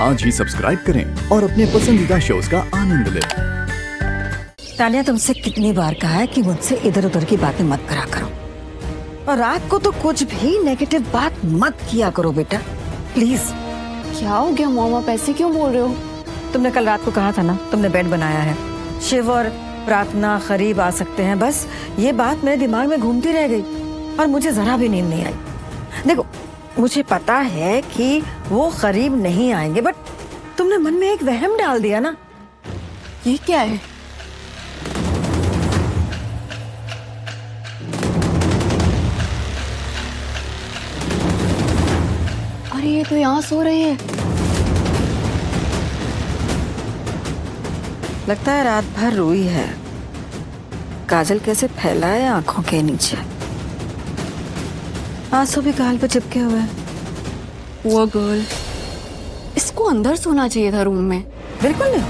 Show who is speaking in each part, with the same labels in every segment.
Speaker 1: आज ही सब्सक्राइब करें और अपने पसंदीदा शोज का आनंद लें।
Speaker 2: तानिया, तुमसे कितनी बार कहा है कि मुझसे इधर उधर की बातें मत करा करो, और रात को तो कुछ भी नेगेटिव बात मत किया करो बेटा, प्लीज।
Speaker 3: क्या हो गया मॉम, आप ऐसे क्यों बोल रहे हो?
Speaker 2: तुमने कल रात को कहा था ना, तुमने बेड बनाया है, शिव और प्रार्थना करीब आ सकते हैं, बस ये बात मेरे दिमाग में घूमती रह गई और मुझे जरा भी नींद नहीं आई। देखो, मुझे पता है कि वो करीब नहीं आएंगे, बट तुमने मन में एक वहम डाल दिया ना।
Speaker 3: ये क्या है? अरे ये तो यहाँ सो रही है।
Speaker 2: लगता है रात भर रोई है। काजल कैसे फैला है आंखों के नीचे, आंसू भी गाल पे चिपके हुए हैं।
Speaker 3: वो गर्ल, इसको अंदर सोना चाहिए था रूम में।
Speaker 2: बिल्कुल नहीं,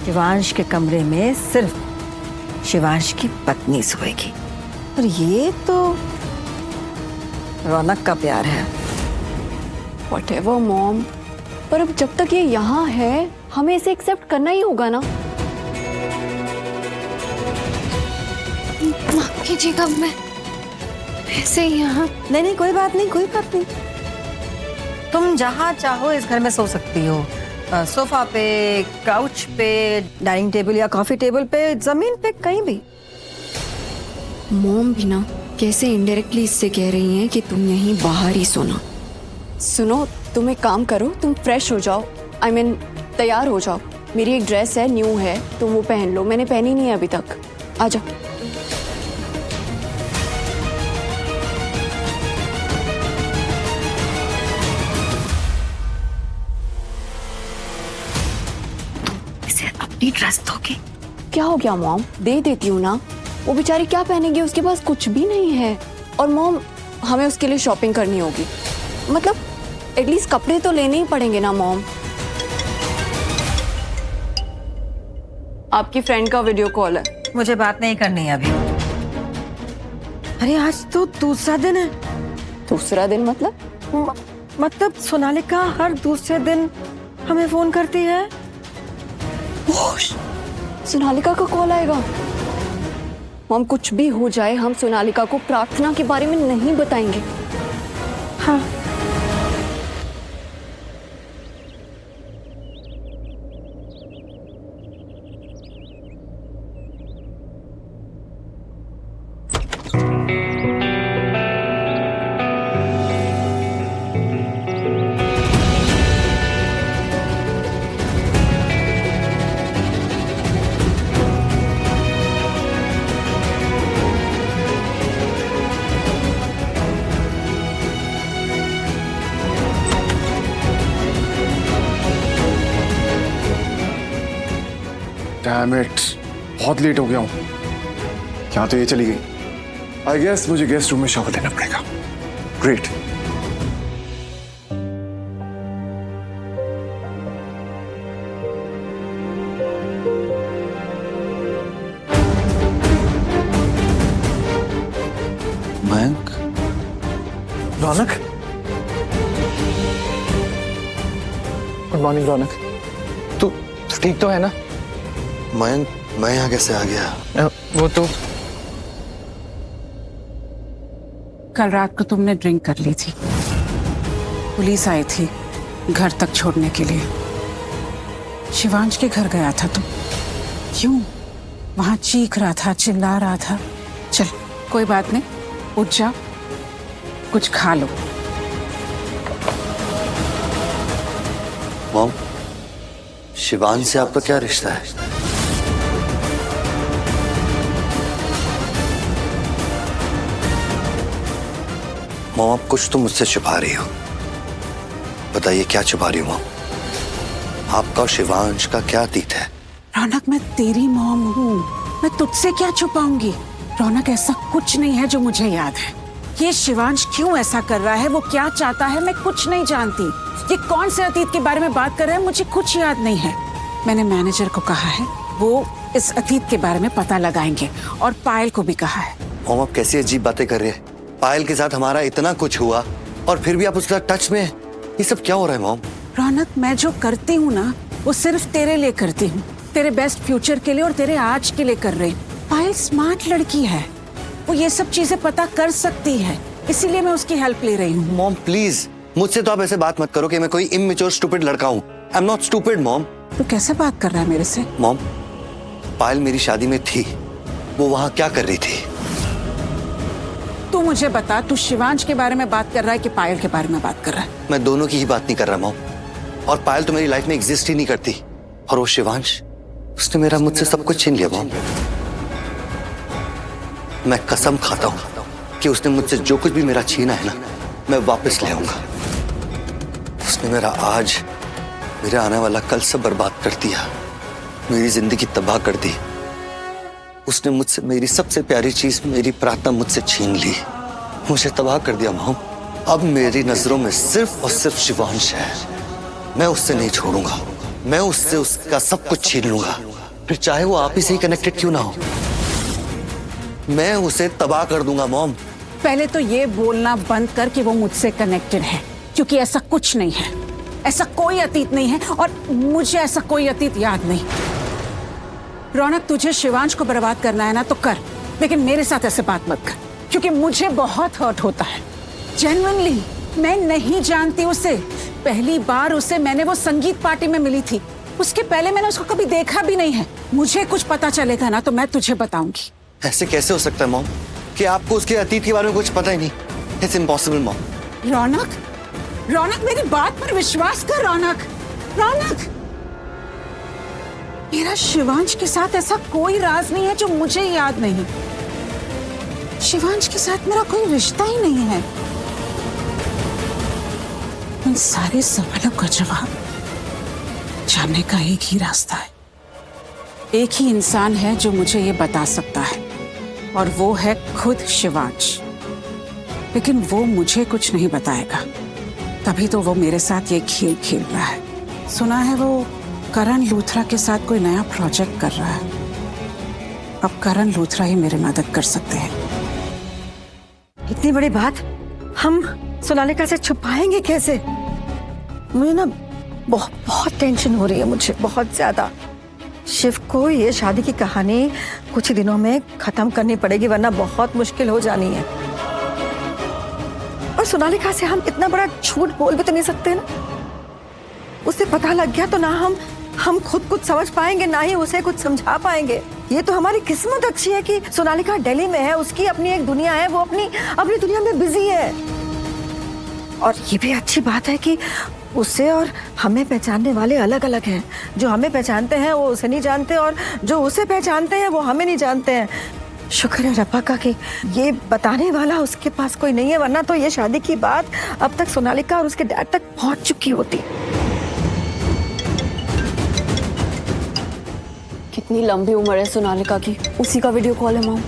Speaker 2: शिवांश के कमरे में सिर्फ शिवांश की पत्नी सोएगी, और ये तो रौनक का प्यार है।
Speaker 3: Whatever मॉम, पर अब जब तक ये यहाँ है हमें इसे एक्सेप्ट करना ही होगा ना। माफ कीजिएगा, मैं ऐसे यहाँ।
Speaker 2: नहीं, कोई बात नहीं, कोई बात नहीं। तुम जहाँ चाहो इस घर में सो सकती हो, सोफा पे, काउच पे, डाइनिंग टेबल या कॉफी टेबल पे, जमीन पे, कहीं भी।
Speaker 3: मॉम भी ना कैसे इनडायरेक्टली इससे कह रही हैं कि तुम यहीं बाहर ही सोना। सुनो, तुम एक काम करो, तुम फ्रेश हो जाओ, I mean, तैयार हो जाओ। मेरी एक ड्रेस है, न्यू है, तुम वो पहन लो, मैंने पहनी नहीं है अभी तक। आ जाओ।
Speaker 2: इसे अपनी ड्रेस दोगी?
Speaker 3: क्या हो गया मॉम, दे देती हूँ ना। वो बेचारी क्या पहनेगी, उसके पास कुछ भी नहीं है। और मॉम, हमें उसके लिए शॉपिंग करनी होगी, मतलब एटलीस्ट कपड़े तो लेने ही पड़ेंगे ना मॉम। आपकी फ्रेंड का वीडियो कॉल है।
Speaker 2: मुझे बात नहीं करनी है अभी। अरे आज तो दूसरा दिन है।
Speaker 3: दूसरा दिन मतलब?
Speaker 2: मतलब सोनालिका हर दूसरे दिन हमें फोन करती है।
Speaker 3: सोनालिका का कॉल आएगा? मॉम, कुछ भी हो जाए हम सोनालिका को प्रार्थना के बारे में नहीं बताएंगे।
Speaker 2: हाँ,
Speaker 4: Damn it, बहुत लेट हो गया हूँ। यहाँ तो ये चली गई। आई गेस मुझे गेस्ट रूम में शावर लेना पड़ेगा। ग्रेट।
Speaker 5: मयंक,
Speaker 4: रौनक, गुड मॉर्निंग रौनक। तू ठीक तो है ना?
Speaker 5: मयंक, मैं यहाँ कैसे आ गया?
Speaker 6: वो तो कल रात को तुमने ड्रिंक कर ली थी, पुलिस आई थी घर तक छोड़ने के लिए। शिवांश के घर गया था तुम, क्यों? वहां चीख रहा था, चिल्ला रहा था। चल कोई बात नहीं, उठ जा, कुछ खा लो।
Speaker 5: मॉम, शिवान से आपका क्या रिश्ता है? मॉम, आप कुछ तो मुझसे छुपा रही हो। बताइए क्या छुपा रही हो मॉम? आपका और शिवांश का क्या अतीत है?
Speaker 6: रौनक, मैं तेरी मॉम हूँ, मैं तुझसे क्या छुपाऊंगी? रौनक, ऐसा कुछ नहीं है जो मुझे याद है। ये शिवांश क्यों ऐसा कर रहा है, वो क्या चाहता है, मैं कुछ नहीं जानती। ये कौन से अतीत के बारे में बात कर रहा है, मुझे कुछ याद नहीं है। मैंने मैनेजर को कहा है, वो इस अतीत के बारे में पता लगाएंगे, और पायल को भी कहा है।
Speaker 5: मॉम, आप कैसी अजीब बातें कर रहे हैं? पायल के साथ हमारा इतना कुछ हुआ और फिर भी आप उसके साथ टच में हैं। ये सब क्या हो रहा है मॉम?
Speaker 6: रौनक, मैं जो करती हूँ ना वो सिर्फ तेरे लिए करती हूँ, तेरे बेस्ट फ्यूचर के लिए और तेरे आज के लिए कर रही हूँ। पायल स्मार्ट लड़की है, वो ये सब चीजें पता कर सकती है, इसीलिए मैं उसकी हेल्प ले रही हूँ।
Speaker 5: मॉम प्लीज, मुझसे तो आप ऐसे बात मत करो कि मैं कोई इमेच्योर स्टूपिड लड़का हूँ। I am not stupid mom.
Speaker 6: तू कैसे बात कर रहा है मेरे से?
Speaker 5: मॉम, पायल मेरी शादी में थी, वो वहां क्या कर रही थी?
Speaker 6: तू मुझे बता, तू शिवांश के बारे में बात कर रहा है कि पायल के बारे में बात कर रहा है?
Speaker 5: मैं दोनों की ही बात नहीं कर रहा मॉम। और पायल तो मेरी लाइफ में एग्जिस्ट ही नहीं करती। और वो शिवांश, उसने मेरा मुझसे सब कुछ छीन लिया मॉम। मैं कसम खाता हूं कि उसने मुझसे जो कुछ भी मेरा छीना है ना, मैं वापस ले आऊंगा। उसने मेरा आज, मेरा आने वाला कल सब बर्बाद कर दिया, मेरी जिंदगी तबाह कर दी। उसने मुझसे मेरी सबसे प्यारी चीज, मेरी प्रार्थना मुझसे छीन ली, मुझे तबाह कर दिया मॉम। अब मेरी नजरों में सिर्फ और सिर्फ शिवांश है। मैं उससे नहीं छोड़ूंगा, मैं उससे उसका सब कुछ छीन लूंगा, फिर चाहे वो आप ही से ही कनेक्टेड क्यों ना हो। मैं उसे तबाह कर दूंगा मॉम।
Speaker 6: पहले तो ये बोलना बंद कर कि वो मुझसे कनेक्टेड है, क्योंकि ऐसा कुछ नहीं है, ऐसा कोई अतीत नहीं है और मुझे ऐसा कोई अतीत याद नहीं। रौनक, तुझे शिवांश को बर्बाद करना है ना तो कर, लेकिन मेरे साथ ऐसे बात मत कर, क्योंकि मुझे बहुत हर्ट होता है। जेन्युइनली, मैं नहीं जानती उसे। पहली बार उसे मैंने वो संगीत पार्टी में मिली थी, उसके पहले मैंने उसको कभी देखा भी नहीं है। मुझे कुछ पता चलेगा ना तो मैं तुझे बताऊंगी।
Speaker 5: ऐसे कैसे हो सकता है मॉम कि आपको उसके अतीत के बारे में कुछ पता ही नहीं? It's impossible mom.
Speaker 6: Raunak, Raunak, मेरी बात पर विश्वास कर। रौनक, रौनक, मेरा शिवांश के साथ ऐसा कोई राज नहीं है जो मुझे याद नहीं। शिवांश के साथ मेरा कोई रिश्ता ही नहीं है। इन सारे सवालों का जवाब जानने का एक ही रास्ता है। एक ही इंसान है जो मुझे ये बता सकता है, और वो है खुद शिवांश। लेकिन वो मुझे कुछ नहीं बताएगा, तभी तो वो मेरे साथ ये खेल खेल रहा है। सुना है वो करण लूथरा के साथ कोई नया प्रोजेक्ट कर रहा है। अब करण लूथरा ही मेरी मदद कर सकते हैं।
Speaker 2: इतनी बड़ी बात हम सोनालिका से छुपाएंगे कैसे? मुझे ना बहुत बहुत टेंशन हो रही है, मुझे बहुत ज्यादा। शिव को ये शादी की कहानी कुछ ही दिनों में खत्म करनी पड़ेगी, वरना बहुत मुश्किल हो जानी है। और सोनालिका से हम इतना बड़ा झूठ बोल भी तो नहीं सकते ना। उसे पता लग गया तो ना हम खुद कुछ समझ पाएंगे, ना ही उसे कुछ समझा पाएंगे। ये तो हमारी किस्मत अच्छी है कि सोनालिका दिल्ली में है, उसकी अपनी एक दुनिया है, वो अपनी दुनिया में बिजी है। और ये भी अच्छी बात है कि उसे और हमें पहचानने वाले अलग अलग हैं। जो हमें पहचानते हैं वो उसे नहीं जानते, और जो उसे पहचानते हैं वो हमें नहीं जानते हैं। शुक्र है रब्बा का कि ये बताने वाला उसके पास कोई नहीं है, वरना तो ये शादी की बात अब तक सोनालिका और उसके डैड तक पहुंच चुकी होती।
Speaker 3: कितनी लंबी उम्र है सोनालिका की, उसी का वीडियो कॉल है मॉम।